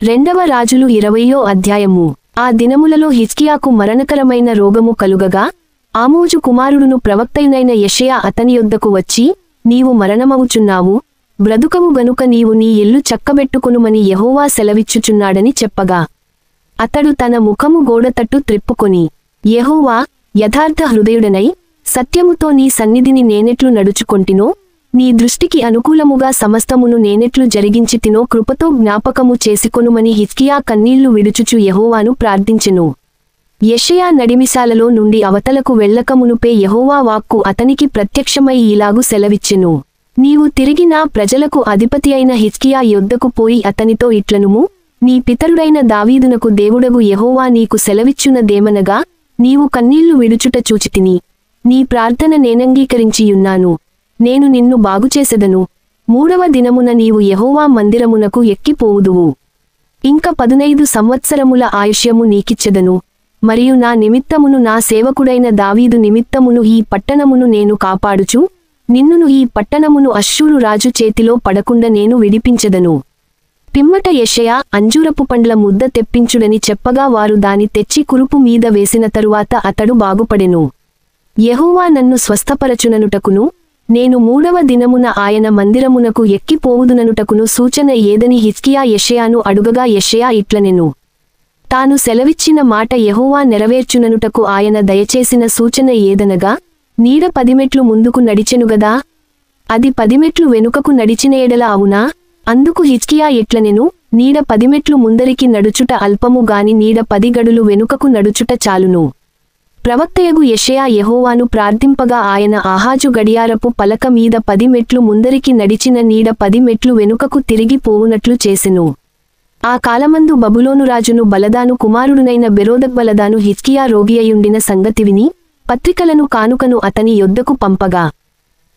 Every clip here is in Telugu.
రెండవ రాజులు 20వ అధ్యాయము. ఆ దినములలో హిజ్కియాకు మరణకరమైన రోగము కలుగగా ఆమోజు కుమారుడును ప్రవక్తయునైన యెషయా అతని యొద్దకు వచ్చి, నీవు మరణమవుచున్నావు, బ్రతుకవు గనుక నీవు నీ ఇల్లు చక్కబెట్టుకొనుమని యెహోవా సెలవిచ్చుచున్నాడని చెప్పగా, అతడు తన ముఖము గోడతట్టు త్రిప్పుకొని, యెహోవా, యథార్థ హృదయుడనై సత్యముతో నీ సన్నిధిని నేనెట్లు నడుచుకొంటినో, నీ దృష్టికి అనుకూలముగా సమస్తమును నేనెట్లు జరిగించితినో కృపతో జ్ఞాపకము చేసుకొనుమని హిజ్కియా కన్నీళ్లు విడుచుచు యెహోవాను ప్రార్థించెను. యెషయా నడిమిశాలలో నుండి అవతలకు వెళ్ళకమునుపే యెహోవా వాక్కు అతనికి ప్రత్యక్షమై ఈలాగు సెలవిచ్చెను. నీవు తిరిగి నా ప్రజలకు అధిపతి అయిన హిజ్కియా యొద్దకు పోయి అతనితో ఇట్లనుము, నీ పితరుడైన దావీదునకు దేవుడగు యెహోవా నీకు సెలవిచ్చున్నదేమనగా, నీవు కన్నీళ్లు విడుచుట చూచితిని, నీ ప్రార్థన నేనంగీకరించియున్నాను, నేను నిన్ను బాగుచేసెదను, 3వ దినమున నీవు యెహోవా మందిరమునకు ఎక్కిపోవుదువు. ఇంక 15 సంవత్సరముల ఆయుష్యము నీకిచ్చెదను, మరియు నా నిమిత్తమును నా సేవకుడైన దావీదు నిమిత్తమును ఈ పట్టణమును నేను కాపాడుచు, నిన్నును ఈ పట్టణమును అష్షూరు రాజు చేతిలో పడకుండా నేను విడిపించెదను. పిమ్మట యెషయా అంజూరపు పండ్ల ముద్ద తెప్పించుడని చెప్పగా వారు దాని తెచ్చి కురుపు మీద వేసిన తరువాత అతడు బాగుపడెను. యెహోవా నన్ను స్వస్థపరచుననుటకును, నేను 3వ దినమున ఆయన మందిరమునకు ఎక్కిపోవుదుననుటకును సూచన ఏదని హిజ్కియా యెషయాను అడుగగా యెషయా ఇట్లనెను, తాను సెలవిచ్చిన మాట యెహోవా నెరవేర్చుననుటకు ఆయన దయచేసిన సూచన ఏదనగా, నీడ 10 మెట్లు ముందుకు నడిచెనుగదా, అది 10 మెట్లు వెనుకకు నడిచిన ఎడల అవునా? అందుకు హిజ్కియా ఇట్లనెను, నీడ 10 మెట్లు ముందరికి నడుచుట అల్పము గాని నీడ 10 గడులు వెనుకకు నడుచుట చాలును. ప్రవక్తయగు యెషయా యెహోవాను ప్రార్థింపగా ఆయన ఆహాజు గడియారపు పలక మీద 10 మెట్లు ముందరికి నడిచిన నీడ 10 మెట్లు వెనుకకు తిరిగి పోవునట్లు చేసెను. ఆ కాలమందు బబులోను రాజును బలదాను కుమారుడునైన బెరోదగ్బలదాను హిజ్కియా రోగియయుండిన సంగతి విని పత్రికలను కానుకను అతని యొద్దకు పంపగా,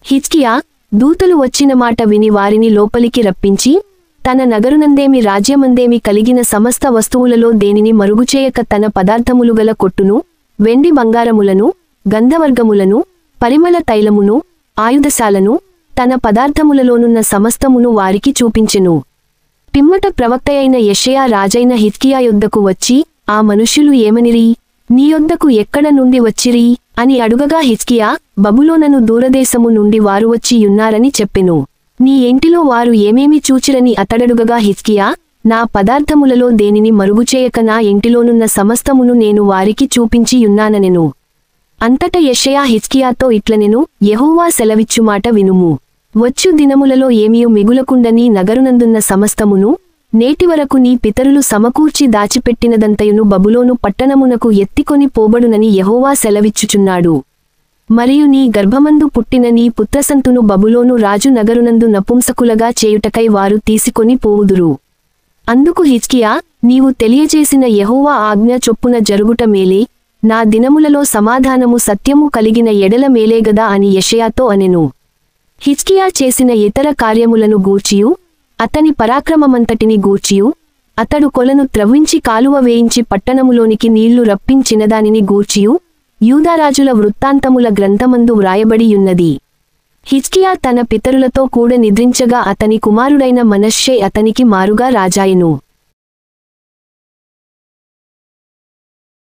హిజ్కియా దూతలు వచ్చిన మాట విని వారిని లోపలికి రప్పించి, తన నగరునందేమి రాజ్యమందేమి కలిగిన సమస్త వస్తువులలో దేనిని మరుగుచేయక తన పదార్థములు గల కొట్టును, వెండి బంగారములను, గంధవర్గములను, పరిమళ తైలమును, ఆయుధశాలను, తన పదార్థములలోనున్న సమస్తమును వారికి చూపించెను. పిమ్మట ప్రవక్తయైన యెషయా రాజైన హిజ్కియా యొద్దకు వచ్చి, ఆ మనుష్యులు ఏమనిరి, నీ యొద్దకు ఎక్కడ నుండి వచ్చిరి అని అడుగగా హిజ్కియా, బబులోనను దూరదేశము నుండి వారు వచ్చి యున్నారని చెప్పెను. నీ ఇంటిలో వారు ఏమేమి చూచిరని అతడడుగగా హిజ్కియా, నా పదార్థములలో దేనిని మరుగుచేయక నా ఇంటిలోనున్న సమస్తమును నేను వారికి చూపించి యున్నాననెను. అంతట యెషయా హిజ్కియాతో ఇట్లనెను, యెహోవా సెలవిచ్చుమాట వినుము. వచ్చు దినములలో ఏమియు మిగులకుండని నగరునందున్న సమస్తమును, నేటివరకు నీ పితరులు సమకూర్చి దాచిపెట్టినదంతయును బబులోను పట్టణమునకు ఎత్తికొని పోబడునని యెహోవా సెలవిచ్చుచున్నాడు. మరియు నీ గర్భమందు పుట్టిన నీ పుత్రసంతును బబులోను రాజు నగరునందు నపుంసకులగా చేయుటకై వారు తీసుకొని పోవుదురు. అందుకు హిజ్కియా, నీవు తెలియజేసిన యెహోవా ఆజ్ఞ చొప్పున జరుగుట మేలే, నా దినములలో సమాధానము సత్యము కలిగిన ఎడల మేలేగదా అని యెషయాతో అనెను. హిజ్కియా చేసిన ఇతర కార్యములను గూర్చియు, అతని పరాక్రమమంతటిని గూర్చియు, అతడు కొలను త్రవ్వించి కాలువ వేయించి పట్టణములోనికి నీళ్లు రప్పించినదానిని గూర్చియు యూదారాజుల వృత్తాంతముల గ్రంథమందు వ్రాయబడియున్నది. హిజ్కియా తన పితరులతో కూడా నిద్రించగా అతని కుమారుడైన మనష్షే అతనికి మారుగా రాజాయెను.